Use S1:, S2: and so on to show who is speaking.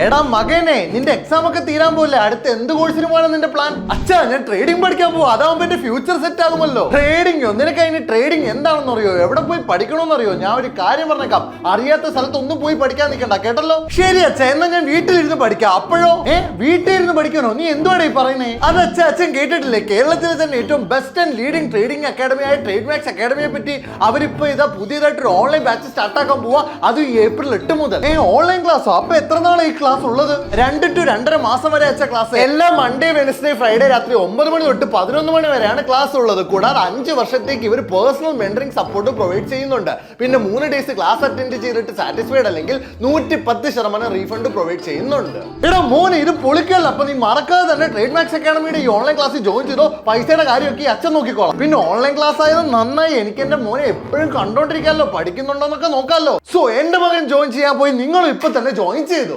S1: എടാ മകനെ, നിന്റെ എക്സാം ഒക്കെ തീരാൻ പോലെ അടുത്ത എന്ത് കോഴ്സിന് പോകാനാണ് നിന്റെ പ്ലാൻ? അച്ഛാ, ഞാൻ ട്രേഡിംഗ് പഠിക്കാൻ പോവാ, അതാവുമ്പോ എന്റെ ഫ്യൂച്ചർ സെറ്റ് ആകുമല്ലോ. ട്രേഡിംഗോ? നിനക്ക് അതിന് ട്രേഡിംഗ് എന്താണെന്ന് അറിയോ? എവിടെ പോയി പഠിക്കണമെന്ന് അറിയോ? ഞാൻ ഒരു കാര്യം പറഞ്ഞേക്കാം, അറിയാത്ത സ്ഥലത്തൊന്നും പോയി പഠിക്കാൻ നിൽക്കണ്ട, കേട്ടല്ലോ? ശരി അച്ഛാ, എന്നാ ഞാൻ വീട്ടിലിരുന്ന് പഠിക്കാം. അപ്പോഴോ? വീട്ടിലിരുന്ന് പഠിക്കണോ? നീ എന്തുവാണ് ഈ പറയുന്നേ? അത് അച്ഛാ, അച്ഛൻ കേട്ടിട്ടില്ലേ? കേരളത്തിലെ തന്നെ ഏറ്റവും ബെസ്റ്റ് ആൻഡ് ലീഡിംഗ് ട്രേഡിംഗ് അക്കാഡമിയായ ട്രേഡ് മാക്സ് അക്കാഡമിയെ പറ്റി അവരിപ്പോ ഇതാ പുതിയതായിട്ട് ഒരു ഓൺലൈൻ ബാച്ച് സ്റ്റാർട്ട് ആക്കാൻ പോവാ. അത് ഏപ്രിൽ 8 മുതൽ. ഓൺലൈൻ ക്ലാസ്സോ? അപ്പൊ എത്ര നാളെ ഈ ക്ലാസ് ഉള്ളത്? 2 to 2.5 മാസം വരെ അച്ഛ ക്ലാസ്. എല്ലാ മൺഡേ, വെനസ്ഡേ, ഫ്രൈഡേ രാത്രി 9 മണി തൊട്ട് 11 മണി വരെയാണ് ക്ലാസ് ഉള്ളത്. കൂടാതെ 5 വർഷത്തേക്ക് ഇവർ പേഴ്സണൽ മെന്ററിംഗ് സപ്പോർട്ട് പ്രൊവൈഡ് ചെയ്യുന്നുണ്ട്. പിന്നെ 3 ഡേയ്സ് ക്ലാസ് അറ്റൻഡ് ചെയ്തിട്ട് സാറ്റിസ്ഫൈഡ് അല്ലെങ്കിൽ 110% റീഫണ്ട് പ്രൊവൈഡ് ചെയ്യുന്നുണ്ട്. എടാ മോനെ, ഇത് പൊളിക്കല്ല. അപ്പൊ നീ മറക്കാതെ തന്നെ ട്രേഡ് മാക്സ് അക്കാഡമിയുടെ ഈ ഓൺലൈൻ ക്ലാസ്സിൽ ജോയിൻ ചെയ്തോ. പൈസയുടെ കാര്യമൊക്കെ അച്ഛൻ നോക്കിക്കോളാം. പിന്നെ ഓൺലൈൻ ക്ലാസ് ആയത് നന്നായി. എനിക്ക് എന്റെ മോനെ എപ്പോഴും കണ്ടോണ്ടിരിക്കാമല്ലോ, പഠിക്കുന്നുണ്ടോന്നൊക്കെ നോക്കാമല്ലോ. സോ എന്റെ മകൻ ജോയിൻ ചെയ്യാൻ പോയി, നിങ്ങളും ഇപ്പൊ തന്നെ ജോയിൻ ചെയ്തു.